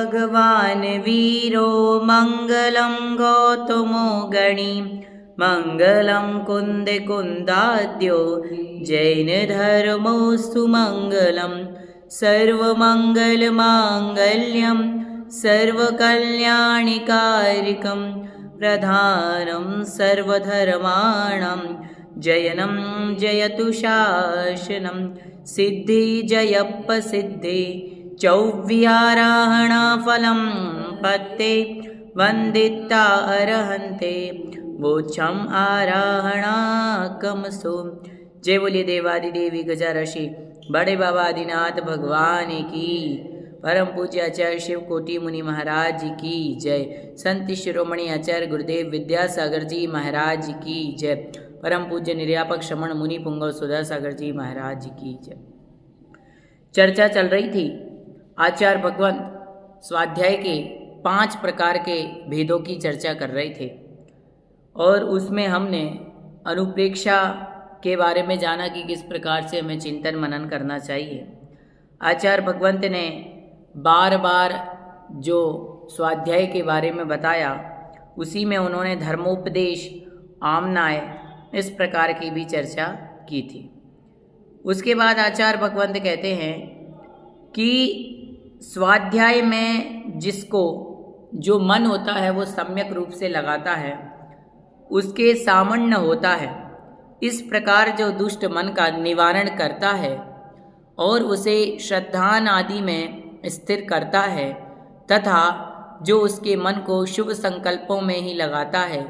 भगवान् वीरो मङ्गलं गौतमो गणी मङ्गलं कुन्दे कुन्दाद्यो जैनधर्मोऽस्तु मङ्गलं सर्वमङ्गलमाङ्गल्यं सर्वकल्याणिकारिकं प्रधानं सर्वधर्माणां जयनं जयतु शासनं सिद्धि जयप्पसिद्धि चौव्याराहणाफलं पत्ते वन्दिता अर्हन्ते मोक्षम आराहणाकमसो। जय बोलिए देवादिदेवी गजारशी बड़े बाबा आदिनाथ भगवान की, परम पूज्य आचार्य शिव कोटि मुनि महाराज जी की जय। संत शिरोमणि आचार्य गुरुदेव विद्यासागर जी महाराज जी की जय। परम पूज्य निर्यापक श्रमण मुनि पुंगव सुधा सागर जी महाराज जी की जय। चर्चा चल रही थी आचार्य भगवंत स्वाध्याय के 5 प्रकार के भेदों की चर्चा कर रहे थे और उसमें हमने अनुप्रेक्षा के बारे में जाना कि किस प्रकार से हमें चिंतन मनन करना चाहिए। आचार्य भगवंत ने बार बार जो स्वाध्याय के बारे में बताया उसी में उन्होंने धर्मोपदेश आमनाय इस प्रकार की भी चर्चा की थी। उसके बाद आचार्य भगवंत कहते हैं कि स्वाध्याय में जिसको जो मन होता है वो सम्यक रूप से लगाता है उसके सामण्य होता है। इस प्रकार जो दुष्ट मन का निवारण करता है और उसे श्रद्धान आदि में स्थिर करता है तथा जो उसके मन को शुभ संकल्पों में ही लगाता है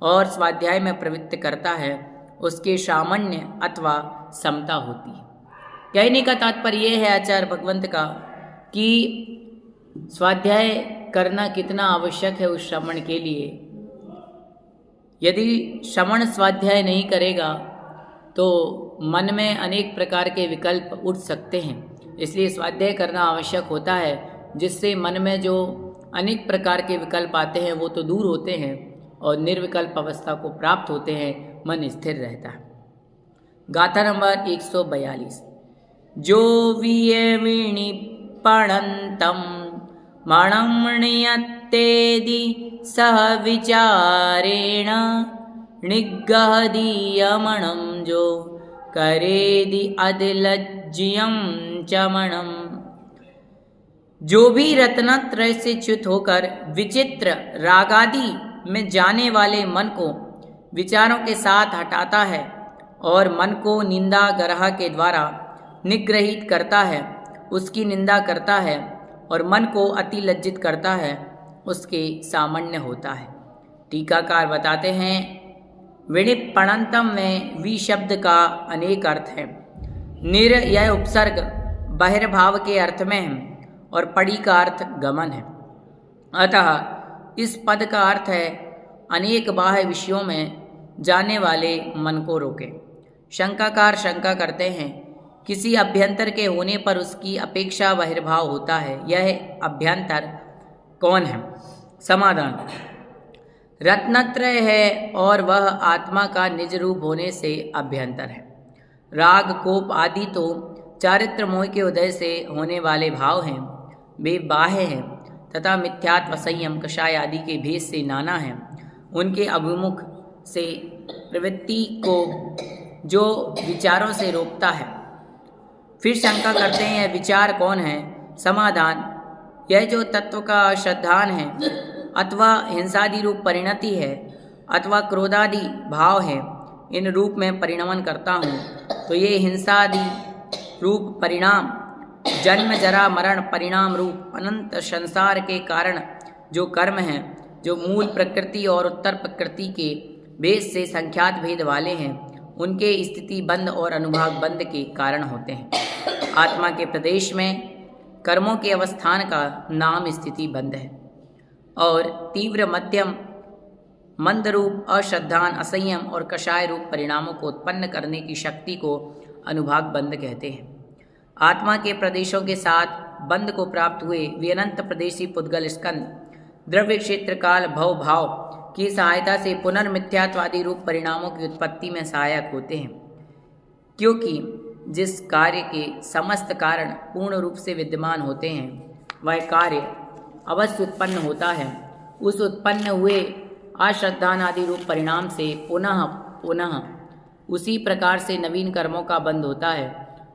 और स्वाध्याय में प्रवृत्त करता है उसके सामण्य अथवा समता होती है। कहने का तात्पर्य यह है आचार्य भगवंत का कि स्वाध्याय करना कितना आवश्यक है उस श्रवण के लिए। यदि श्रवण स्वाध्याय नहीं करेगा तो मन में अनेक प्रकार के विकल्प उठ सकते हैं, इसलिए स्वाध्याय करना आवश्यक होता है जिससे मन में जो अनेक प्रकार के विकल्प आते हैं वो तो दूर होते हैं और निर्विकल्प अवस्था को प्राप्त होते हैं, मन स्थिर रहता है। गाथा नंबर 142। जो वियमिणी पणंतम मणमणियत्तेदि सह विचारेण निगहदीयमणं जो करेदि अदिलज्जियं चमणम। जो भी रत्नत्रय से च्युत होकर विचित्र रागादि में जाने वाले मन को विचारों के साथ हटाता है और मन को निंदा ग्रह के द्वारा निग्रहित करता है, उसकी निंदा करता है और मन को अति लज्जित करता है, उसके सामान्य होता है। टीकाकार बताते हैं विनिपणंतम में वि शब्द का अनेक अर्थ है। निर यह उपसर्ग बहिर्भाव के अर्थ में है और पड़ी का अर्थ गमन है। अतः इस पद का अर्थ है अनेक बाह्य विषयों में जाने वाले मन को रोके। शंकाकार शंका करते हैं किसी अभ्यंतर के होने पर उसकी अपेक्षा बहिर्भाव होता है, यह अभ्यंतर कौन है? समाधान रत्नत्रय है और वह आत्मा का निज रूप होने से अभ्यंतर है। राग कोप आदि तो चारित्र मोह के उदय से होने वाले भाव हैं, वे बाह्य हैं तथा मिथ्यात्व संयम कषाय आदि के भेद से नाना हैं। उनके अभिमुख से प्रवृत्ति को जो विचारों से रोकता है। फिर शंका करते हैं यह विचार कौन है? समाधान यह जो तत्व का श्रद्धान है अथवा हिंसादि रूप परिणति है अथवा क्रोधादि भाव है, इन रूप में परिणमन करता हूँ तो ये हिंसादि रूप परिणाम जन्म जरा मरण परिणाम रूप अनंत संसार के कारण जो कर्म हैं, जो मूल प्रकृति और उत्तर प्रकृति के भेद से संख्यात भेद वाले हैं, उनके स्थिति बंध और अनुभाग बंध के कारण होते हैं। आत्मा के प्रदेश में कर्मों के अवस्थान का नाम स्थिति बंध है और तीव्र मध्यम मंद रूप अश्रद्धान असंयम और कषाय रूप परिणामों को उत्पन्न करने की शक्ति को अनुभाग बंध कहते हैं। आत्मा के प्रदेशों के साथ बंध को प्राप्त हुए वे अनंत प्रदेशी पुद्गल स्कंद द्रव्य क्षेत्र काल भव भाव की सहायता से पुनर्मिथ्यात्वादी रूप परिणामों की उत्पत्ति में सहायक होते हैं, क्योंकि जिस कार्य के समस्त कारण पूर्ण रूप से विद्यमान होते हैं वह कार्य अवश्य उत्पन्न होता है। उस उत्पन्न हुए अश्रद्धान आदि रूप परिणाम से पुनः पुनः उसी प्रकार से नवीन कर्मों का बंध होता है,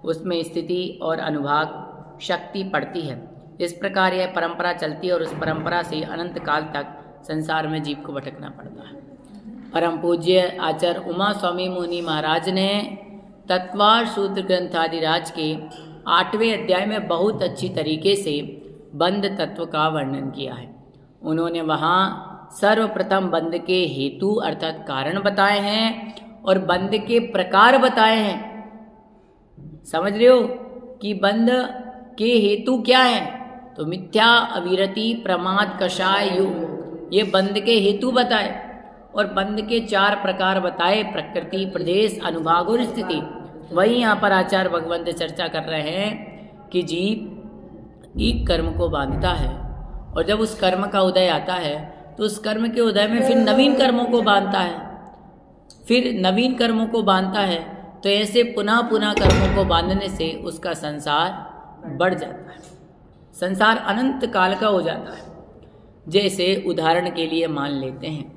उसमें स्थिति और अनुभाग शक्ति पड़ती है। इस प्रकार यह परंपरा चलती है और उस परंपरा से अनंत काल तक संसार में जीव को भटकना पड़ता है। परम पूज्य आचार्य उमा स्वामी मुनि महाराज ने तत्वार सूत्र ग्रंथादिराज के 8वें अध्याय में बहुत अच्छी तरीके से बंध तत्व का वर्णन किया है। उन्होंने वहाँ सर्वप्रथम बंध के हेतु अर्थात कारण बताए हैं और बंध के प्रकार बताए हैं। समझ रहे हो कि बंध के हेतु क्या है? तो मिथ्या, अविरति, प्रमाद, कषाय, युग, ये बंध के हेतु बताए और बंध के 4 प्रकार बताए, प्रकृति, प्रदेश, अनुभाग और स्थिति। वही यहाँ पर आचार्य भगवंत चर्चा कर रहे हैं कि जीव एक कर्म को बांधता है और जब उस कर्म का उदय आता है तो उस कर्म के उदय में फिर नवीन कर्मों को बांधता है, फिर नवीन कर्मों को बांधता है। तो ऐसे पुनः पुनः कर्मों को बांधने से उसका संसार बढ़ जाता है, संसार अनंत काल का हो जाता है। जैसे उदाहरण के लिए मान लेते हैं,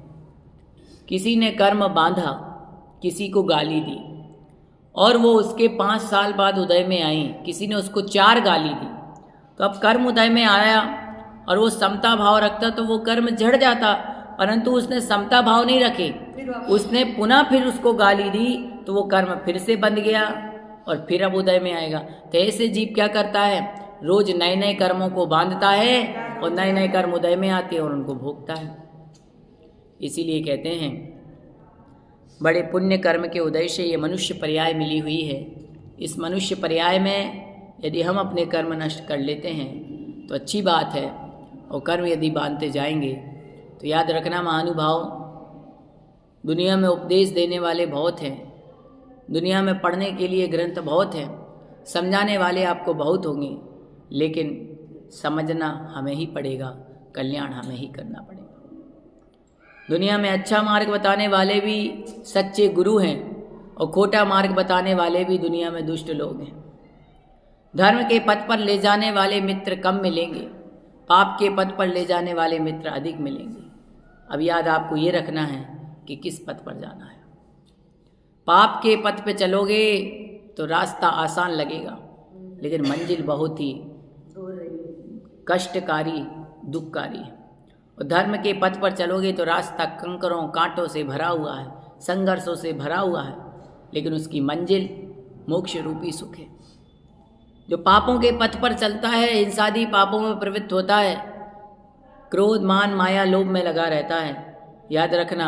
किसी ने कर्म बांधा, किसी को गाली दी और वो उसके 5 साल बाद उदय में आई, किसी ने उसको 4 गाली दी, तो अब कर्म उदय में आया और वो समता भाव रखता तो वो कर्म झड़ जाता, परंतु उसने समता भाव नहीं रखे, उसने पुनः फिर उसको गाली दी तो वो कर्म फिर से बंध गया और फिर अब उदय में आएगा। तो ऐसे जीव क्या करता है, रोज नए नए कर्मों को बांधता है और नए नए कर्म उदय में आते हैं और उनको भोगता है। इसीलिए कहते हैं बड़े पुण्य कर्म के उदय से ये मनुष्य पर्याय मिली हुई है। इस मनुष्य पर्याय में यदि हम अपने कर्म नष्ट कर लेते हैं तो अच्छी बात है, और कर्म यदि बांधते जाएंगे तो याद रखना महानुभाव, दुनिया में उपदेश देने वाले बहुत हैं, दुनिया में पढ़ने के लिए ग्रंथ बहुत हैं, समझाने वाले आपको बहुत होंगे, लेकिन समझना हमें ही पड़ेगा, कल्याण हमें ही करना पड़ेगा। दुनिया में अच्छा मार्ग बताने वाले भी सच्चे गुरु हैं और खोटा मार्ग बताने वाले भी दुनिया में दुष्ट लोग हैं। धर्म के पथ पर ले जाने वाले मित्र कम मिलेंगे, पाप के पथ पर ले जाने वाले मित्र अधिक मिलेंगे। अब याद आपको ये रखना है कि किस पथ पर जाना है। पाप के पथ पे चलोगे तो रास्ता आसान लगेगा, लेकिन मंजिल बहुत ही कष्टकारी, दुखकारी है। और धर्म के पथ पर चलोगे तो रास्ता कंकरों कांटों से भरा हुआ है, संघर्षों से भरा हुआ है, लेकिन उसकी मंजिल मोक्ष रूपी सुख है। जो पापों के पथ पर चलता है, हिंसादी पापों में प्रवृत्त होता है, क्रोध, मान, माया, लोभ में लगा रहता है, याद रखना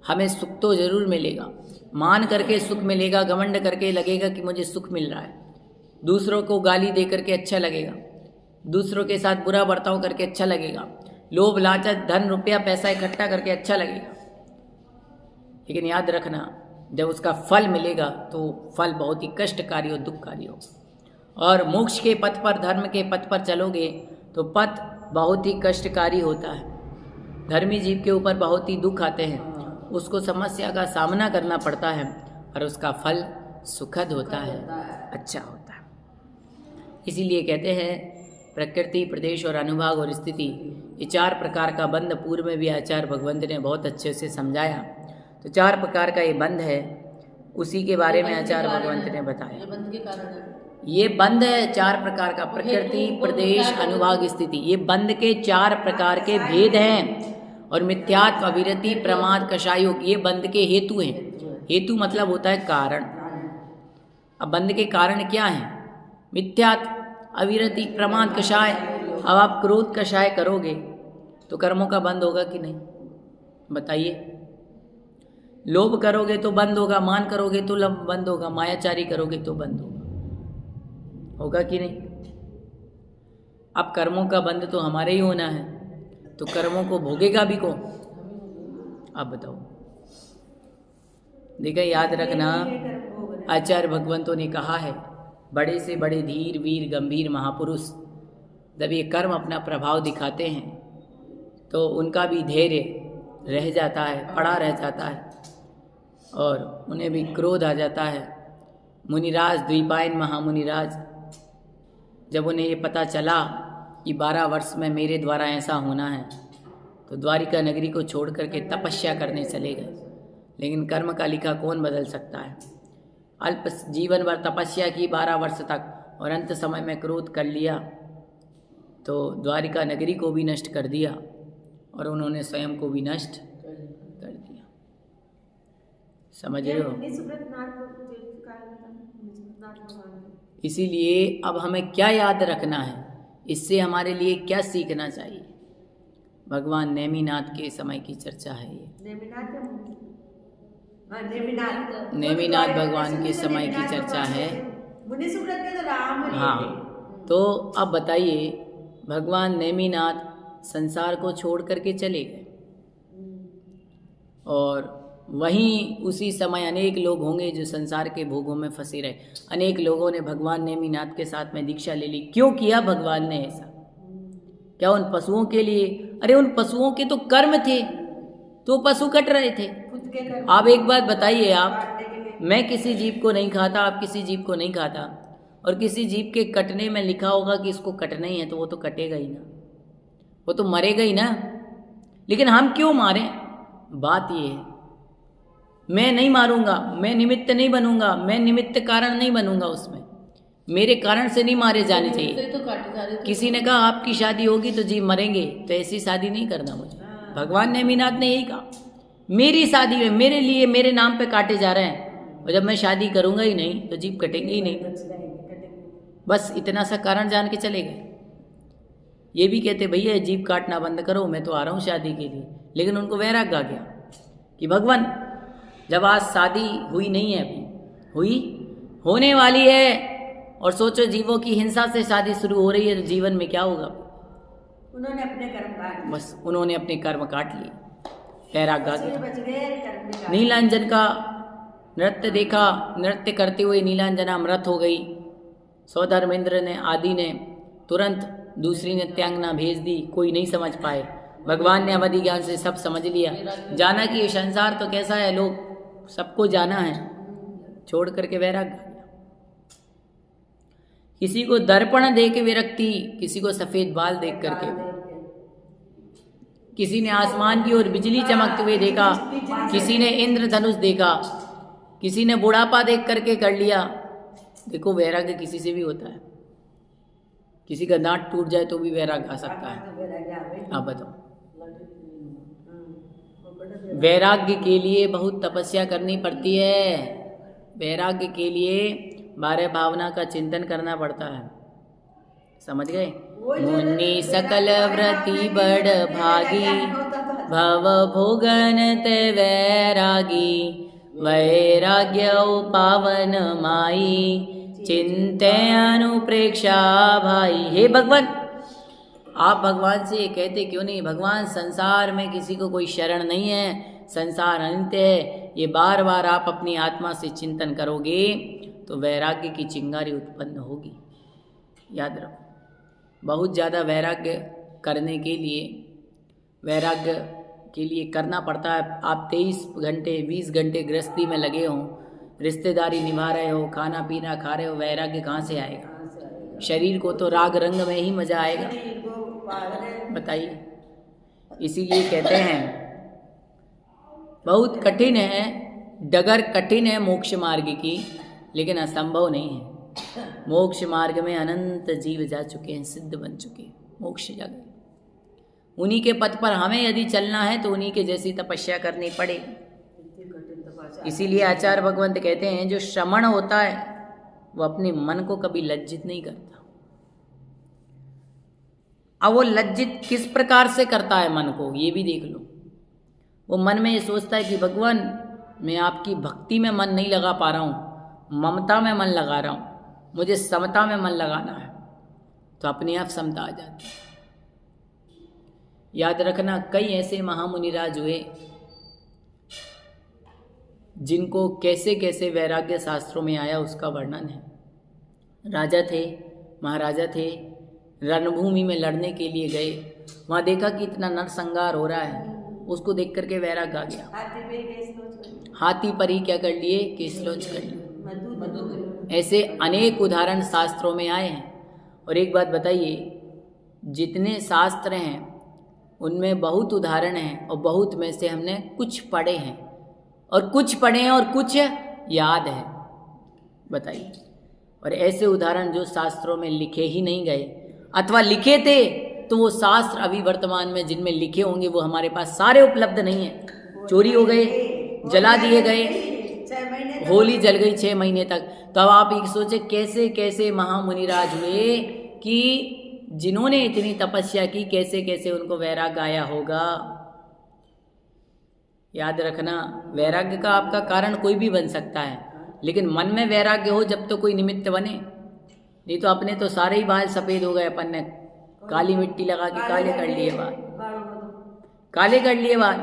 हमें सुख तो जरूर मिलेगा, मान करके सुख मिलेगा, घमंड करके लगेगा कि मुझे सुख मिल रहा है, दूसरों को गाली दे करके अच्छा लगेगा, दूसरों के साथ बुरा बर्ताव करके अच्छा लगेगा, लोभ, लालच, धन, रुपया, पैसा इकट्ठा करके अच्छा लगेगा, लेकिन याद रखना जब उसका फल मिलेगा तो फल बहुत ही कष्टकारी और दुखकारी होगा। और मोक्ष के पथ पर, धर्म के पथ पर चलोगे तो पथ बहुत ही कष्टकारी होता है, धर्मी जीव के ऊपर बहुत ही दुख आते हैं, उसको समस्या का सामना करना पड़ता है और उसका फल सुखद होता है, अच्छा होता है। इसीलिए कहते हैं प्रकृति, प्रदेश और अनुभाग और स्थिति, ये 4 प्रकार का बंध पूर्व में भी आचार्य भगवंत ने बहुत अच्छे से समझाया। तो 4 प्रकार का ये बंध है, उसी के बारे में आचार्य भगवंत ने बताया। ये बंध है 4 प्रकार का, प्रकृति, प्रदेश, अनुभाग, स्थिति, ये बंध के 4 प्रकार के भेद हैं। और मिथ्यात्व, अविरति, प्रमाद, कषायोग, ये बंध के हेतु हैं। हेतु मतलब होता है कारण। अब बंध के कारण क्या हैं? मिथ्यात्व, अविरति, प्रमाद, कषाय। अब आप क्रोध कषाय करोगे तो कर्मों का बंद होगा कि नहीं, बताइए। लोभ करोगे तो बंद होगा, मान करोगे तो बंद होगा, मायाचारी करोगे तो बंद होगा कि नहीं। अब कर्मों का बंद तो हमारे ही होना है, तो कर्मों को भोगेगा भी कौन? आप बताओ। देखा, याद रखना आचार्य भगवंतों ने कहा है, बड़े से बड़े धीर, वीर, गंभीर महापुरुष जब ये कर्म अपना प्रभाव दिखाते हैं तो उनका भी धैर्य रह जाता है, पड़ा रह जाता है और उन्हें भी क्रोध आ जाता है। मुनिराज, द्वीपायन महामुनिराज, जब उन्हें ये पता चला कि 12 वर्ष में मेरे द्वारा ऐसा होना है, तो द्वारिका नगरी को छोड़ करके तपस्या करने चले गए। लेकिन कर्म का लिखा कौन बदल सकता है। अल्प जीवन भर तपस्या की 12 वर्ष तक, और अंत समय में क्रोध कर लिया तो द्वारिका नगरी को भी नष्ट कर दिया और उन्होंने स्वयं को भी नष्ट कर दिया। समझ रहे हो। इसीलिए अब हमें क्या याद रखना है, इससे हमारे लिए क्या सीखना चाहिए। भगवान नेमिनाथ के समय की चर्चा है ये। नेमिनाथ भगवान के समय की चर्चा है। हाँ, तो अब बताइए, भगवान नेमिनाथ संसार को छोड़ करके चले गए, और वहीं उसी समय अनेक लोग होंगे जो संसार के भोगों में फंसे रहे। अनेक लोगों ने भगवान नेमिनाथ के साथ में दीक्षा ले ली। क्यों किया भगवान ने ऐसा? क्या उन पशुओं के लिए? अरे उन पशुओं के तो कर्म थे, तो पशु कट रहे थे। आप एक बात बताइए, आप, मैं किसी जीव को नहीं खाता, आप किसी जीव को नहीं खाता, और किसी जीव के कटने में लिखा होगा कि इसको कटना ही है, तो वो तो कटेगा ही ना, वो तो मरेगा ही ना। लेकिन हम क्यों मारें? बात ये है, मैं नहीं मारूंगा, मैं निमित्त नहीं बनूंगा, मैं निमित्त कारण नहीं बनूंगा, उसमें मेरे कारण से नहीं मारे जाने चाहिए। किसी ने कहा आपकी शादी होगी तो जीव मरेंगे, तो ऐसी शादी नहीं करना मुझे। भगवान नेमिनाथ ने यही कहा, मेरी शादी में मेरे लिए मेरे नाम पे काटे जा रहे हैं, और जब मैं शादी करूंगा ही नहीं तो जीव कटेंगे ही नहीं। बस इतना सा कारण जान के चले गए। ये भी कहते भैया जीव काटना बंद करो, मैं तो आ रहा हूँ शादी के लिए। लेकिन उनको वैराग्य आ गया कि भगवान, जब आज शादी हुई नहीं है, अभी हुई, होने वाली है, और सोचो जीवों की हिंसा से शादी शुरू हो रही है, तो जीवन में क्या होगा? उन्होंने अपने कर्म काट, बस उन्होंने अपने कर्म काट लिए, वैराग्य आ गया। नीलांजन का नृत्य देखा, नृत्य करते हुए नीलांजना मृत हो गई। सौधर्मेंद्र ने, आदि ने तुरंत दूसरी नृत्यांगना भेज दी, कोई नहीं समझ पाए। भगवान ने अवधि ज्ञान से सब समझ लिया, जाना कि ये संसार तो कैसा है, लोग सबको जाना है, छोड़ करके वैराग्य। किसी को दर्पण दे के विरक्ति, किसी को सफेद बाल देख करके, किसी ने आसमान की ओर बिजली चमकते हुए देखा, किसी ने इंद्रधनुष देखा, किसी ने बुढ़ापा देख करके कर लिया। देखो वैराग्य किसी से भी होता है, किसी का दांत टूट जाए तो भी वैराग्य आ सकता है। आप बताओ, वैराग्य के लिए बहुत तपस्या करनी पड़ती है। वैराग्य के लिए 12 भावना का चिंतन करना पड़ता है। समझ गए? मुनि सकल व्रति बड़ भागी, भव भोगन ते वैरागी, वैराग्य पावन माई, चिंते अनुप्रेक्षा भाई। हे भगवान, आप भगवान से ये कहते क्यों नहीं? भगवान, संसार में किसी को कोई शरण नहीं है, संसार अनित्य है। ये बार बार आप अपनी आत्मा से चिंतन करोगे तो वैराग्य की चिंगारी उत्पन्न होगी। याद रखो, बहुत ज़्यादा वैराग्य करने के लिए, वैराग्य के लिए करना पड़ता है। आप 23 घंटे 20 घंटे गृहस्थी में लगे हो, रिश्तेदारी निभा रहे हो, खाना पीना खा रहे हो, वैराग्य कहाँ से आएगा? शरीर को तो राग रंग में ही मजा आएगा, बताइए। इसीलिए कहते हैं बहुत कठिन है, डगर कठिन है मोक्ष मार्ग की, लेकिन असंभव नहीं है। मोक्ष मार्ग में अनंत जीव जा चुके हैं, सिद्ध बन चुके हैं, मोक्ष जगह। उन्हीं के पथ पर हमें यदि चलना है तो उन्हीं के जैसी तपस्या करनी पड़ेगी। इसीलिए आचार्य भगवंत कहते हैं जो श्रमण होता है वो अपने मन को कभी लज्जित नहीं करता। अब वो लज्जित किस प्रकार से करता है मन को, ये भी देख लो। वो मन में ये सोचता है कि भगवान, मैं आपकी भक्ति में मन नहीं लगा पा रहा हूँ, ममता में मन लगा रहा हूँ, मुझे समता में मन लगाना है, तो अपने आप समता आ जाती है। याद रखना, कई ऐसे महामुनिराज हुए जिनको कैसे कैसे वैराग्य शास्त्रों में आया उसका वर्णन है। राजा थे, महाराजा थे, रणभूमि में लड़ने के लिए गए, वहाँ देखा कि इतना नरसंहार हो रहा है, उसको देख करके वैराग्य आ गया। हाथी पर ही क्या कर लिए? केसलोच कर लिए। ऐसे अनेक उदाहरण शास्त्रों में आए हैं। और एक बात बताइए, जितने शास्त्र हैं उनमें बहुत उदाहरण हैं और बहुत में से हमने कुछ पढ़े हैं और कुछ पढ़े हैं और कुछ याद है। बताइए। और ऐसे उदाहरण जो शास्त्रों में लिखे ही नहीं गए अथवा लिखे थे तो वो शास्त्र अभी वर्तमान में जिनमें लिखे होंगे वो हमारे पास सारे उपलब्ध नहीं है। चोरी हो गए, जला दिए गए, 6 महीने होली जल गई 6 महीने तक। तो अब आप एक सोचे कैसे कैसे महामुनिराज हुए कि जिन्होंने इतनी तपस्या की कैसे कैसे उनको वैराग्य आया होगा। याद रखना, वैराग्य का आपका कारण कोई भी बन सकता है, लेकिन मन में वैराग्य हो जब तो कोई निमित्त बने। नहीं तो अपने तो सारे ही बाल सफ़ेद हो गए, अपन ने काली मिट्टी लगा के काले कर लिए बाल, काले कर लिए बाल।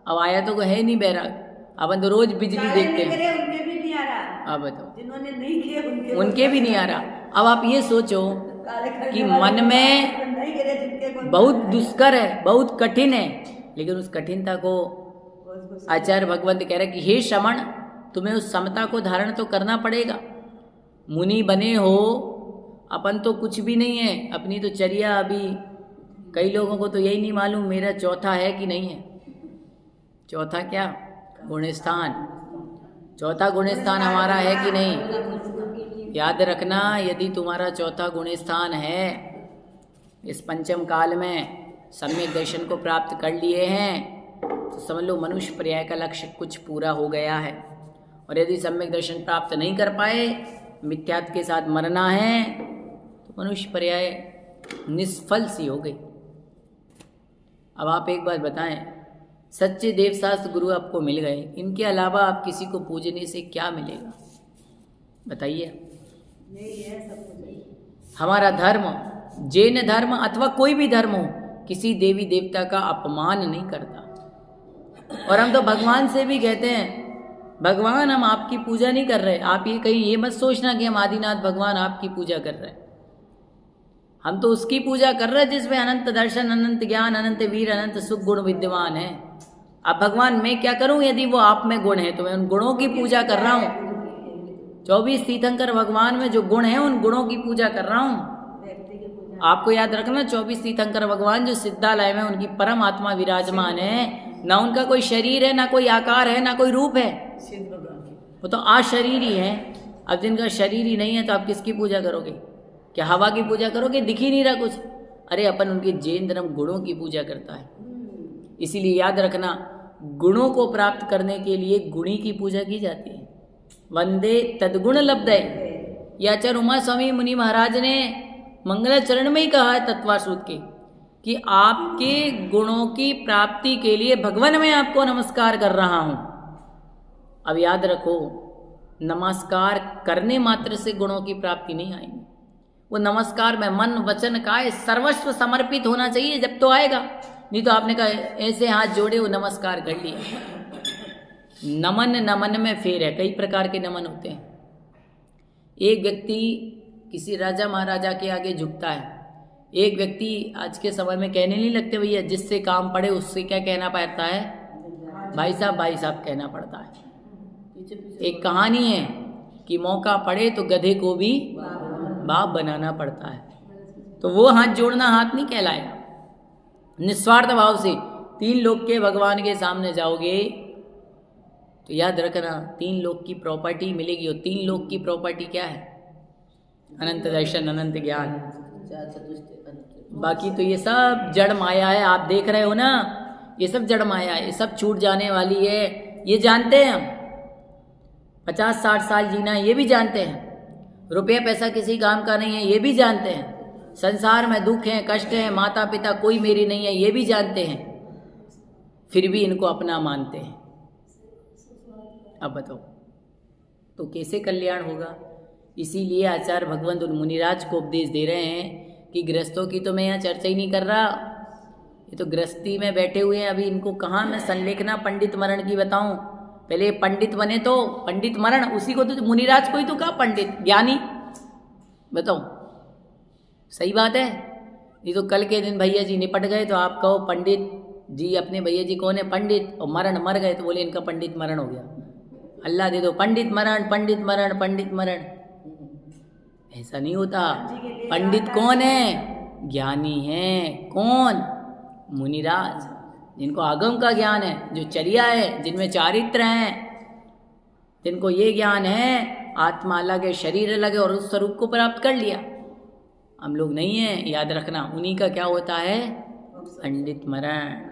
अब आया तो कोई है नहीं वैराग्य, अपन तो रोज बिजली देखते हैं। उनके भी नहीं आ रहा। अब बताओ, जिन्होंने नहीं किए उनके भी नहीं आ रहा। अब आप ये सोचो कि मन में नहीं गिरे जिनके बहुत दुष्कर है, बहुत कठिन है, लेकिन उस कठिनता को आचार्य भगवंत कह रहे कि हे श्रमण, तुम्हें उस समता को धारण तो करना पड़ेगा। मुनि बने हो, अपन तो कुछ भी नहीं है, अपनी तो चर्या अभी कई लोगों को तो यही नहीं मालूम मेरा चौथा है कि नहीं है। चौथा क्या? गुणस्थान। चौथा गुणस्थान हमारा है कि नहीं? याद रखना, यदि तुम्हारा चौथा गुणस्थान है, इस पंचम काल में सम्यक दर्शन को प्राप्त कर लिए हैं, तो समझ लो मनुष्य पर्याय का लक्ष्य कुछ पूरा हो गया है। और यदि सम्यक दर्शन प्राप्त नहीं कर पाए, मिथ्यात्व के साथ मरना है, तो मनुष्य पर्याय निष्फल सी हो गई। अब आप एक बात बताएं, सच्चे देवशास्त्र गुरु आपको मिल गए, इनके अलावा आप किसी को पूजने से क्या मिलेगा? बताइए। हमारा धर्म, जैन धर्म अथवा कोई भी धर्म हो, किसी देवी देवता का अपमान नहीं करता। और हम तो भगवान से भी कहते हैं, भगवान हम आपकी पूजा नहीं कर रहे। आप ये कहीं ये मत सोचना कि हम आदिनाथ भगवान आपकी पूजा कर रहे हैं। हम तो उसकी पूजा कर रहे हैं जिसमें अनंत दर्शन, अनंत ज्ञान, अनंत वीर, अनंत सुख गुण विद्यमान है। अब भगवान मैं क्या करूं यदि वो आप में गुण है, तो मैं उन गुणों की पूजा कर रहा हूं। 24 तीर्थंकर भगवान में जो गुण है उन गुणों की पूजा कर रहा हूं। आपको याद रखना, 24 तीर्थंकर भगवान जो सिद्धालय में उनकी परम आत्मा विराजमान है, ना उनका कोई शरीर है, ना कोई आकार है, ना कोई रूप है, वो तो अशरीर ही है। अब जिनका शरीर ही नहीं है तो आप किसकी पूजा करोगे? क्या हवा की पूजा करोगे? दिख ही नहीं रहा कुछ। अरे अपन उनके जैन धर्म गुणों की पूजा करता है। इसीलिए याद रखना, गुणों को प्राप्त करने के लिए गुणी की पूजा की जाती है। वंदे तद्गुण लब्धे, ये आचार्य उमा स्वामी मुनि महाराज ने मंगलाचरण में ही कहा है तत्वासूत के, कि आपके गुणों की प्राप्ति के लिए भगवान मैं आपको नमस्कार कर रहा हूं। अब याद रखो, नमस्कार करने मात्र से गुणों की प्राप्ति नहीं आएगी। वो नमस्कार में मन वचन काय सर्वस्व समर्पित होना चाहिए, जब तो आएगा। नहीं तो आपने कहा ऐसे हाथ जोड़े वो नमस्कार कर लिया। नमन नमन में फेर है, कई प्रकार के नमन होते हैं। एक व्यक्ति किसी राजा महाराजा के आगे झुकता है, एक व्यक्ति आज के समय में कहने नहीं लगते भैया, जिससे काम पड़े उससे क्या कहना पड़ता है? भाई साहब कहना पड़ता है। एक कहानी है कि मौका पड़े तो गधे को भी बाप बनाना पड़ता है। तो वो हाथ जोड़ना हाथ नहीं कहलाएगा। निस्वार्थ भाव से 3 लोक के भगवान के सामने जाओगे तो याद रखना 3 लोक की प्रॉपर्टी मिलेगी। और 3 लोक की प्रॉपर्टी क्या है? अनंत दर्शन, अनंत ज्ञान। बाकी तो ये सब जड़ माया है। आप देख रहे हो ना, ये सब जड़ माया है, ये सब छूट जाने वाली है, ये जानते हैं हम। 50-60 साल जीना है, ये भी जानते हैं। रुपया पैसा किसी काम का नहीं है, ये भी जानते हैं। संसार में दुख है, कष्ट है, माता पिता कोई मेरी नहीं है, ये भी जानते हैं। फिर भी इनको अपना मानते हैं। अब बताओ तो कैसे कल्याण होगा? इसीलिए आचार्य भगवंत उन मुनिराज को उपदेश दे रहे हैं कि गृहस्थों की तो मैं यहाँ चर्चा ही नहीं कर रहा, ये तो गृहस्थी में बैठे हुए हैं। अभी इनको कहाँ मैं संलेखना पंडित मरण की बताऊं? पहले पंडित बने तो पंडित मरण, उसी को तो मुनिराज को ही तो कहा पंडित ज्ञानी। बताओ सही बात है? ये तो कल के दिन भैया जी निपट गए तो आप कहो पंडित जी अपने भैया जी कौन है? पंडित। और मरण मर गए तो बोले इनका पंडित मरण हो गया। अल्लाह दे दो पंडित मरण, पंडित मरण, पंडित मरण। ऐसा नहीं होता। पंडित कौन है? ज्ञानी हैं। कौन? मुनिराज, जिनको आगम का ज्ञान है, जो चर्या है, जिनमें चारित्र हैं, जिनको ये ज्ञान है आत्मा अलग है, शरीर अलग है, और उस स्वरूप को प्राप्त कर लिया। हम लोग नहीं हैं, याद रखना। उन्हीं का क्या होता है? पंडित मरण।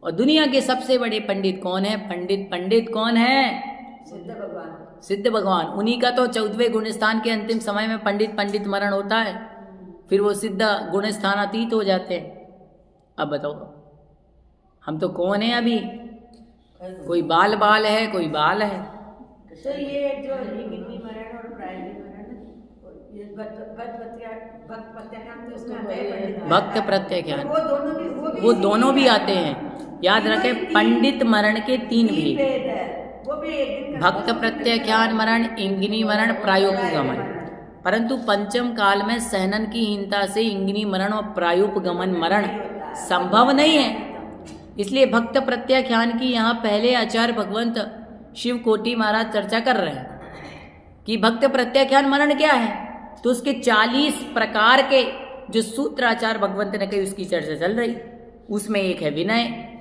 और दुनिया के सबसे बड़े पंडित कौन है? पंडित कौन है? सिद्ध भगवान। सिद्ध भगवान। उन्हीं का तो 14वें गुणस्थान के अंतिम समय में पंडित मरण होता है, फिर वो सिद्ध गुणस्थान अतीत हो जाते हैं। अब बताओ, हम तो कौन है अभी? कोई बाल है, कोई बाल है। तो ये जो गिन्नी मरण और प्रायली मरण, ये भक्त प्रत्याख्यान, तो उसमें आता है पंडित मरण। भक्त प्रत्याख्यान, वो दोनों भी आते हैं। याद रखें, पंडित मरण के 3 भेद। वो भी एक दिन भक्त प्रत्याख्यान मरण, इंगिनी मरण, प्रायोपगमन। परंतु पंचम काल में सहनन की हीनता से इंगिनी मरण और प्रायोपगमन मरण संभव नहीं है। इसलिए भक्त प्रत्याख्यान की यहाँ पहले आचार्य भगवंत शिव कोटि महाराज चर्चा कर रहे हैं कि भक्त प्रत्याख्यान मरण क्या है। तो उसके 40 प्रकार के जो सूत्र आचार्य भगवंत ने कही, उसकी चर्चा चल रही। उसमें एक है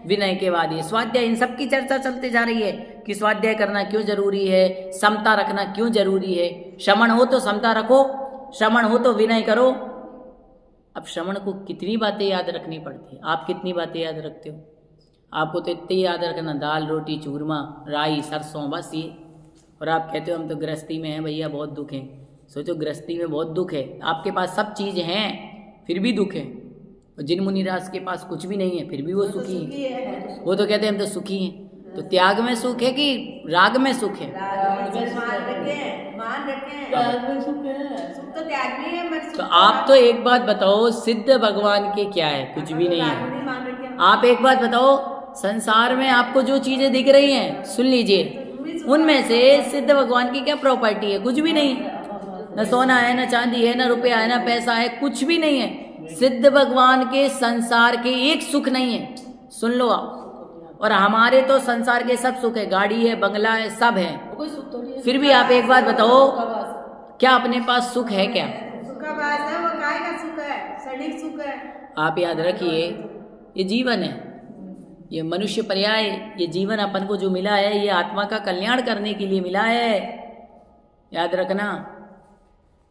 विनय के बाद ये स्वाध्याय। इन सब की चर्चा चलते जा रही है कि स्वाध्याय करना क्यों जरूरी है, समता रखना क्यों जरूरी है। श्रमण हो तो समता रखो, श्रमण हो तो विनय करो। अब श्रमण को कितनी बातें याद रखनी पड़ती है? आप कितनी बातें याद रखते हो? आपको तो इतने याद रखना, दाल रोटी चूरमा राई सरसों, बस ये। और आप कहते हो हम तो गृहस्थी में हैं भैया, बहुत दुख है। सोचो, गृहस्थी में बहुत दुख है, आपके पास सब चीज़ हैं फिर भी दुख है। और जिन मुनिराज के पास कुछ भी नहीं है फिर भी वो सुखी है। वो तो कहते हैं हम तो सुखी हैं। तो त्याग में सुख है कि राग में सुख है? सुख तो त्याग में है। तो आप तो एक बात बताओ, सिद्ध भगवान के क्या है? कुछ भी नहीं है। आप एक बात बताओ, संसार में आपको जो चीजें दिख रही हैं, सुन लीजिए, उनमें से सिद्ध भगवान की क्या प्रॉपर्टी है? कुछ भी नहीं है। न सोना है, न चांदी है, न रुपया है, न पैसा है, कुछ भी नहीं है। सिद्ध भगवान के संसार के एक सुख नहीं है, सुन लो आप। और हमारे तो संसार के सब सुख है, गाड़ी है, बंगला है, सब है। फिर भी आप एक बात बताओ, क्या अपने पास सुख है? क्या सुखावास है? वो काय का सुख है? क्षणिक सुख है। आप याद रखिए, ये जीवन है, ये मनुष्य पर्याय, ये जीवन अपन को जो मिला है, ये आत्मा का कल्याण करने के लिए मिला है। याद रखना,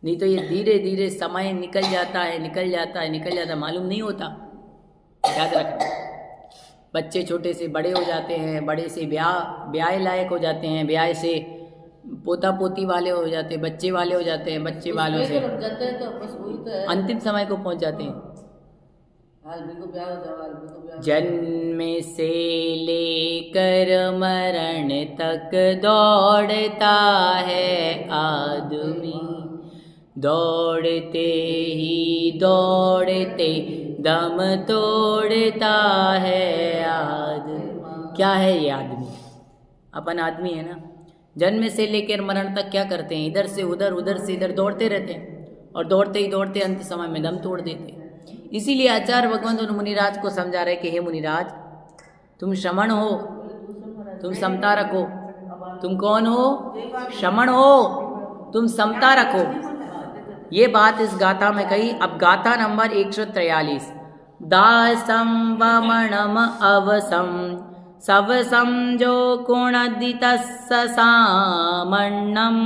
नहीं तो ये धीरे धीरे समय निकल जाता है, मालूम नहीं होता। याद रखना, बच्चे छोटे से बड़े हो जाते हैं, बड़े से ब्याह लायक हो जाते हैं, ब्याह से पोता पोती वाले हो जाते हैं, बच्चे वाले हो जाते हैं, बच्चे वालों से अंतिम समय को पहुंच जाते हैं। जन्म से लेकर मरण तक दौड़ता है आदमी, दौड़ते ही दौड़ते दम तोड़ता है आदमी। क्या है ये आदमी? अपन आदमी है ना। जन्म से लेकर मरण तक क्या करते हैं? इधर से उधर, उधर से इधर दौड़ते रहते हैं, और दौड़ते ही दौड़ते अंत समय में दम तोड़ देते हैं। इसीलिए आचार्य भगवंत उन मुनिराज को समझा रहे कि हे मुनिराज, तुम श्रमण हो, तुम समता रखो। तुम कौन हो? श्रमण हो, तुम समता रखो। ये बात इस गाथा में कही। अब गाथा नंबर 143। दासम वमणम अवसम सवसम जो कुणदितस्स सामण्णम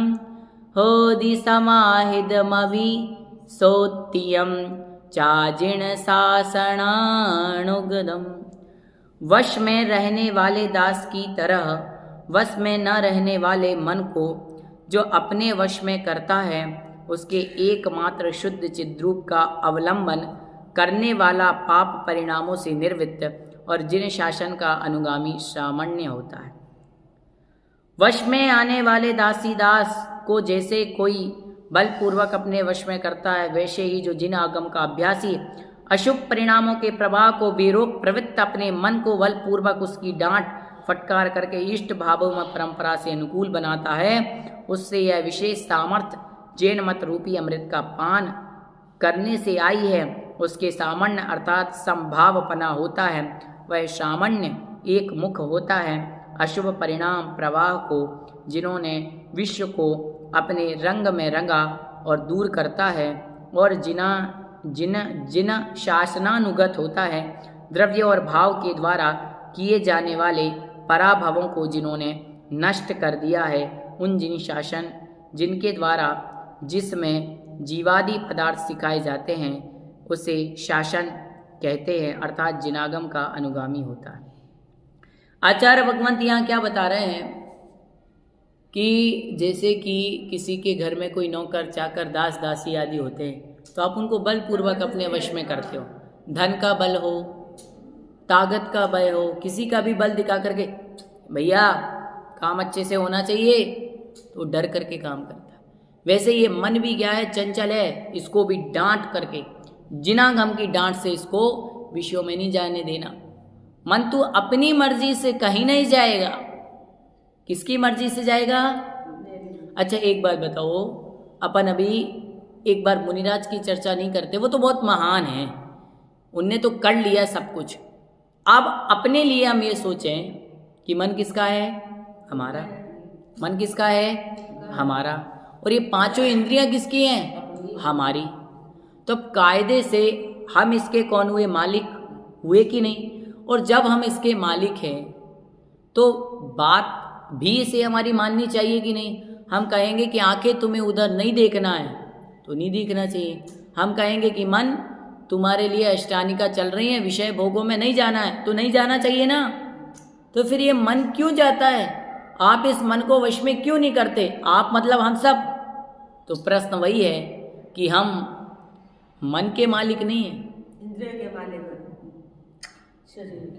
होदि समाहिदमवि सोत्यम चाजिण सासणानुगदम। वश में रहने वाले दास की तरह वश में न रहने वाले मन को जो अपने वश में करता है, उसके एकमात्र शुद्ध चिद्रूप का अवलंबन करने वाला पाप परिणामों से निर्वृत्त और जिन शासन का अनुगामी सामान्य होता है। वश में आने वाले दासी दास को जैसे कोई बलपूर्वक अपने वश में करता है, वैसे ही जो जिन आगम का अभ्यासी अशुभ परिणामों के प्रभाव को बेरोक प्रवृत्त अपने मन को बलपूर्वक उसकी डांट फटकार करके इष्ट भावों में परंपरा से अनुकूल बनाता है, उससे यह विशेष सामर्थ्य जैन मत रूपी अमृत का पान करने से आई है। उसके सामान्य अर्थात संभावपना होता है। वह सामान्य एक मुख होता है। अशुभ परिणाम प्रवाह को जिन्होंने विश्व को अपने रंग में रंगा और दूर करता है, और जिन शासनानुगत होता है, द्रव्य और भाव के द्वारा किए जाने वाले पराभवों को जिन्होंने नष्ट कर दिया है, उन जिनके द्वारा जिसमें जीवादि पदार्थ सिखाए जाते हैं उसे शासन कहते हैं, अर्थात जिनागम का अनुगामी होता है। आचार्य भगवंत यहाँ क्या बता रहे हैं कि जैसे कि किसी के घर में कोई नौकर चाकर दास दासी आदि होते हैं तो आप उनको बलपूर्वक अपने वश में करते हो। धन का बल हो, ताकत का बल हो, किसी का भी बल दिखा करके भैया काम अच्छे से होना चाहिए तो डर करके काम करता है। वैसे ये मन भी क्या है, चंचल है, इसको भी डांट करके जिनागम की डांट से इसको विषयों में नहीं जाने देना। मन तो अपनी मर्जी से कहीं नहीं जाएगा, किसकी मर्जी से जाएगा? अच्छा एक बात बताओ, अपन अभी एक बार मुनिराज की चर्चा नहीं करते, वो तो बहुत महान हैं, उनने तो कर लिया सब कुछ। अब अपने लिए हम ये सोचें कि मन किसका है? हमारा। मन किसका है? हमारा। और ये पांचों इंद्रियां किसकी हैं? हमारी। तो कायदे से हम इसके कौन हुए? मालिक हुए कि नहीं? और जब हम इसके मालिक हैं तो बात भी इसे हमारी माननी चाहिए कि नहीं? हम कहेंगे कि आंखें तुम्हें उधर नहीं देखना है तो नहीं देखना चाहिए। हम कहेंगे कि मन तुम्हारे लिए अष्टानिका चल रही है, विषय भोगों में नहीं जाना है तो नहीं जाना चाहिए ना। तो फिर ये मन क्यों जाता है? आप इस मन को वश में क्यों नहीं करते? आप मतलब हम सब। तो प्रश्न वही है कि हम मन के मालिक नहीं हैं, इंद्रिय के मालिक हैं।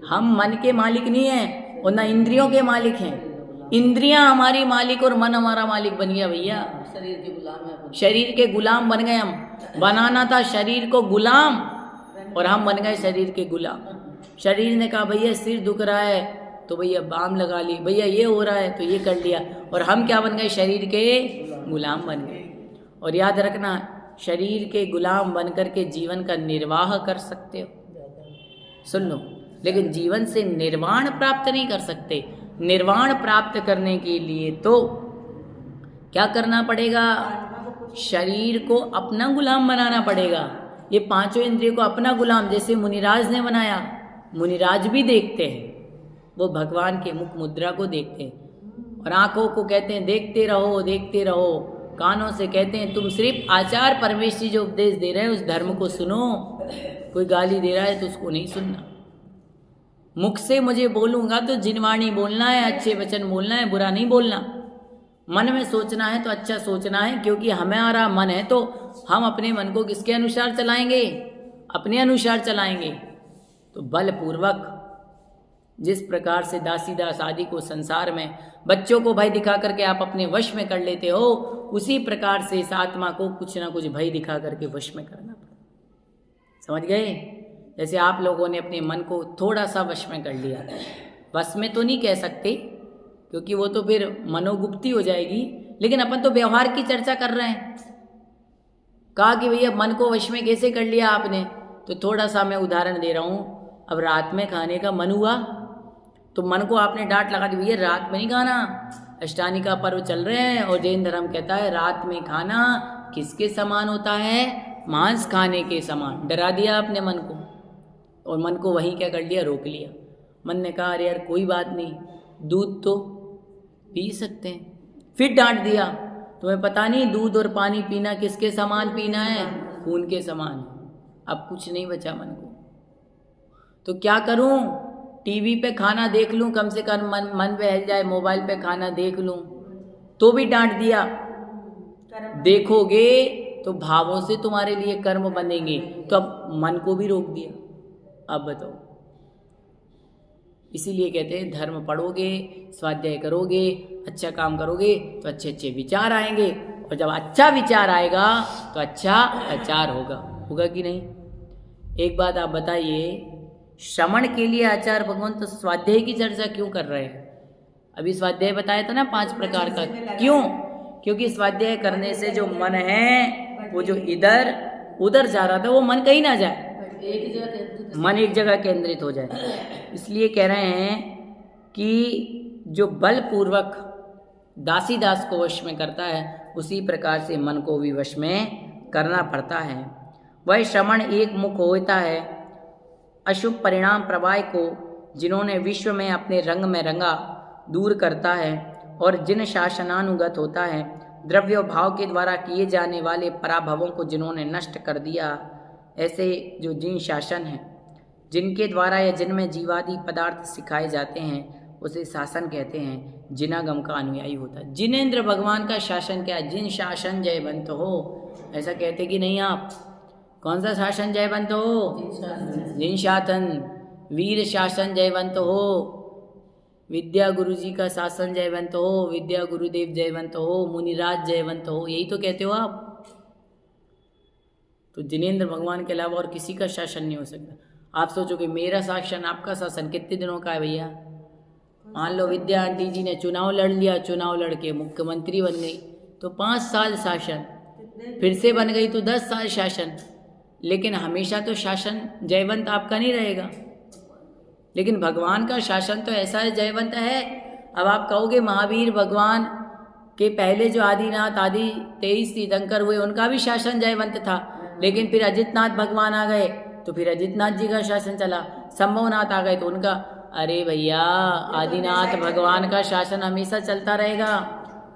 हम मन के मालिक नहीं हैं और ना इंद्रियों के मालिक हैं। इंद्रियां हमारी मालिक और मन हमारा मालिक बन गया भैया। शरीर के गुलाम है, शरीर के गुलाम बन गए हम। बनाना था शरीर को गुलाम और हम बन गए शरीर के गुलाम। शरीर ने कहा भैया सिर दुख रहा है तो भैया बाम लगा ली, भैया ये हो रहा है तो ये कर लिया, और हम क्या बन गए? शरीर के गुलाम बन गए। और याद रखना, शरीर के गुलाम बनकर के जीवन का निर्वाह कर सकते हो, सुन लो, लेकिन जीवन से निर्वाण प्राप्त नहीं कर सकते। निर्वाण प्राप्त करने के लिए तो क्या करना पड़ेगा? शरीर को अपना गुलाम बनाना पड़ेगा। ये पांचों इंद्रियों को अपना गुलाम, जैसे मुनिराज ने बनाया। मुनिराज भी देखते हैं, वो भगवान के मुख मुद्रा को देखते हैं, और आंखों को कहते हैं देखते रहो देखते रहो, कानों से कहते हैं तुम सिर्फ आचार्य परमेश जी जो उपदेश दे रहे हैं उस धर्म को सुनो, कोई गाली दे रहा है तो उसको नहीं सुनना। मुख से मुझे बोलूंगा तो जिनवाणी बोलना है, अच्छे वचन बोलना है, बुरा नहीं बोलना। मन में सोचना है तो अच्छा सोचना है, क्योंकि हमारा मन है तो हम अपने मन को किसके अनुसार चलाएंगे? अपने अनुसार चलाएंगे। तो बलपूर्वक जिस प्रकार से दासीदास आदि को संसार में बच्चों को भय दिखा करके आप अपने वश में कर लेते हो, उसी प्रकार से इस आत्मा को कुछ ना कुछ भय दिखा करके वश में करना पड़ेगा। समझ गए? जैसे आप लोगों ने अपने मन को थोड़ा सा वश में कर लिया, वश में तो नहीं कह सकते क्योंकि वो तो फिर मनोगुप्ती हो जाएगी, लेकिन अपन तो व्यवहार की चर्चा कर रहे हैं। कहा कि भैया मन को वश में कैसे कर लिया आपने? तो थोड़ा सा मैं उदाहरण दे रहा हूँ। अब रात में खाने का मन हुआ तो मन को आपने डांट लगा दी, भैया रात में नहीं खाना, अष्टानिका पर्व चल रहे हैं और जैन धर्म कहता है रात में खाना किसके समान होता है? मांस खाने के समान। डरा दिया आपने मन को, और मन को वहीं क्या कर लिया? रोक लिया। मन ने कहा अरे यार कोई बात नहीं, दूध तो पी सकते हैं। फिर डांट दिया, तुम्हें पता नहीं दूध और पानी पीना किसके समान पीना है? खून के समान। अब कुछ नहीं बचा मन को, तो क्या करूं? टीवी पे खाना देख लूं, कम से कम मन बहल जाए, मोबाइल पे खाना देख लूं, तो भी डांट दिया। देखोगे तो भावों से तुम्हारे लिए कर्म बनेंगे, तो अब मन को भी रोक दिया। अब बताओ, इसीलिए कहते हैं धर्म पढ़ोगे, स्वाध्याय करोगे, अच्छा काम करोगे तो अच्छे अच्छे विचार आएंगे, और जब अच्छा विचार आएगा तो अच्छा आचार होगा। होगा कि नहीं? एक बात आप बताइए, श्रवण के लिए आचार्य भगवान तो स्वाध्याय की चर्चा क्यों कर रहे हैं? अभी स्वाध्याय बताया था ना 5 प्रकार का। क्यों? क्योंकि स्वाध्याय करने से जो मन है वो जो इधर उधर जा रहा था वो मन कहीं ना जाए, मन एक जगह केंद्रित हो जाए। इसलिए कह रहे हैं कि जो बलपूर्वक दासीदास को वश में करता है उसी प्रकार से मन को भी वश में करना पड़ता है। वह श्रवण एक मुख होता है। अशुभ परिणाम प्रवाह को जिन्होंने विश्व में अपने रंग में रंगा दूर करता है, और जिन शासनानुगत होता है, द्रव्य भाव के द्वारा किए जाने वाले पराभवों को जिन्होंने नष्ट कर दिया, ऐसे जो जिन शासन हैं, जिनके द्वारा या जिनमें जीवादि पदार्थ सिखाए जाते हैं, उसे शासन कहते हैं। जिनागम का अनुयायी होता है। जिनेंद्र भगवान का शासन क्या है? जिन शासन जयवंत हो, ऐसा कहते कि नहीं आप? कौन सा शासन जयवंत हो? जिन शासन। वीर शासन जयवंत हो, विद्या गुरु जी का शासन जयवंत हो, विद्या गुरुदेव जयवंत हो, मुनिराज जयवंत हो, यही तो कहते हो आप। तो जिनेंद्र भगवान के अलावा और किसी का शासन नहीं हो सकता। आप सोचो कि मेरा शासन, आपका शासन कितने दिनों का है भैया? मान लो विद्या आंटी जी ने चुनाव लड़ लिया, चुनाव लड़के मुख्यमंत्री बन गई तो 5 साल शासन, फिर से बन गई तो 10 साल शासन। लेकिन हमेशा तो शासन जयवंत आपका नहीं रहेगा। लेकिन भगवान का शासन तो ऐसा जयवंत है। अब आप कहोगे महावीर भगवान के पहले जो आदिनाथ आदि 23 तीर्थंकर हुए, उनका भी शासन जयवंत था, लेकिन फिर अजितनाथ भगवान आ गए तो फिर अजितनाथ जी का शासन चला। संभवनाथ आ गए तो उनका। अरे भैया, आदिनाथ भगवान का शासन हमेशा चलता रहेगा,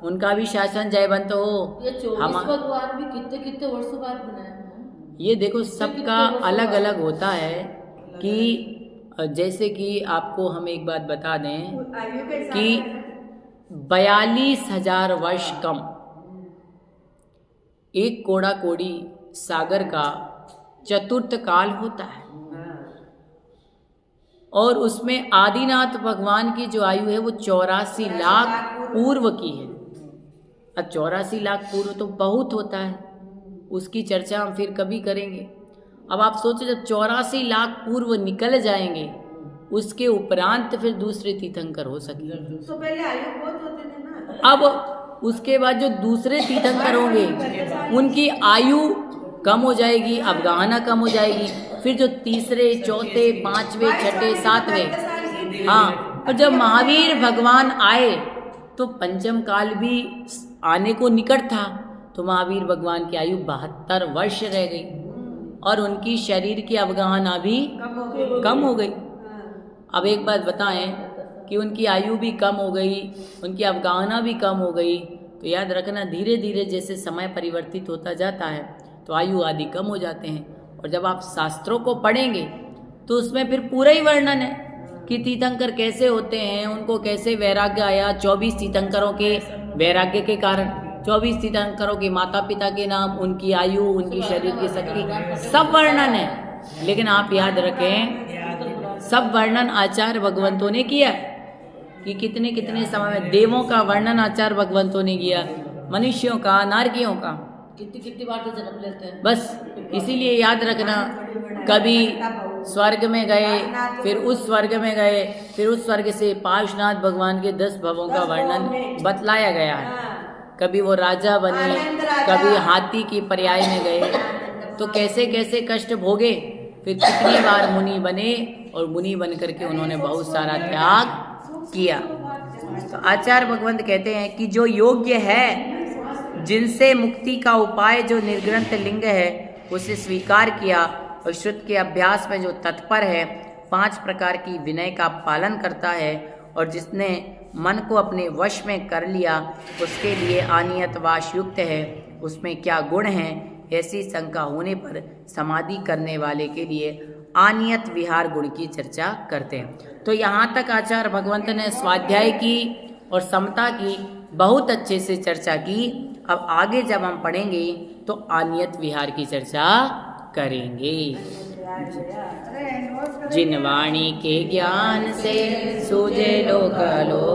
उनका भी शासन जयवंत हो। ये 24 भगवान भी कितने कितने वर्षों बाद बनाए हैं। ये देखो सबका अलग अलग होता है। कि जैसे कि आपको हम एक बात बता दें कि 42,000 वर्ष कम एक कोड़ा कोड़ी सागर का चतुर्थ काल होता है, और उसमें आदिनाथ भगवान की जो आयु है वो 84 लाख पूर्व की है। अब 84 लाख पूर्व तो बहुत होता है, उसकी चर्चा हम फिर कभी करेंगे। अब आप सोचो, जब 84 लाख पूर्व निकल जाएंगे, उसके उपरांत फिर दूसरे तीर्थंकर हो सके। तो पहले आयु बहुत होते थे ना। अब उसके बाद जो दूसरे तीर्थंकर होंगे, उनकी आयु कम हो जाएगी, अवगाहना कम हो जाएगी। फिर जो तीसरे, चौथे, पांचवे, छठे, सातवें, हाँ, और जब महावीर भगवान आए तो पंचम काल भी आने को निकट था, तो महावीर भगवान की आयु 72 वर्ष रह गई, और उनकी शरीर की अवगाहना भी कम हो गई। अब एक बात बताएं कि उनकी आयु भी कम हो गई, उनकी अवगाहना भी कम हो गई, तो याद रखना धीरे धीरे जैसे समय परिवर्तित होता जाता है तो आयु आदि कम हो जाते हैं। और जब आप शास्त्रों को पढ़ेंगे तो उसमें फिर पूरा ही वर्णन है कि तीर्थंकर कैसे होते हैं, उनको कैसे वैराग्य आया। 24 तीर्थंकरों के वैराग्य के कारण, 24 तीर्थंकरों के माता पिता के नाम, उनकी आयु, उनकी शरीर की शक्ति, सब वर्णन है। लेकिन आप याद रखें, सब वर्णन आचार्य भगवंतों ने किया कि कितने कितने समय में। देवों का वर्णन आचार्य भगवंतों ने किया, मनुष्यों का, नारकियों का, कितनी कितनी बार तो जन्म लेते हैं। बस इसीलिए याद रखना, कभी स्वर्ग में गए, फिर उस स्वर्ग में गए, फिर उस स्वर्ग से पार्श्वनाथ भगवान के 10 भवों का वर्णन बतलाया गया है। कभी वो राजा बने, कभी हाथी की पर्याय में गए, तो कैसे कैसे कष्ट भोगे, फिर कितनी बार मुनि बने, और मुनि बन करके उन्होंने बहुत सारा त्याग किया। तो आचार्य भगवंत कहते हैं कि जो योग्य है, जिनसे मुक्ति का उपाय जो निर्ग्रंथ लिंग है उसे स्वीकार किया, और श्रुत के अभ्यास में जो तत्पर है, 5 प्रकार की विनय का पालन करता है, और जिसने मन को अपने वश में कर लिया, उसके लिए आनियत वाश युक्त है। उसमें क्या गुण है, ऐसी शंका होने पर समाधि करने वाले के लिए आनियत विहार गुण की चर्चा करते हैं। तो यहाँ तक आचार्य भगवंत ने स्वाध्याय की और समता की बहुत अच्छे से चर्चा की। अब आगे जब हम पढ़ेंगे तो आनियत विहार की चर्चा करेंगे। जिन वाणी के ज्ञान से सूझे लोक लो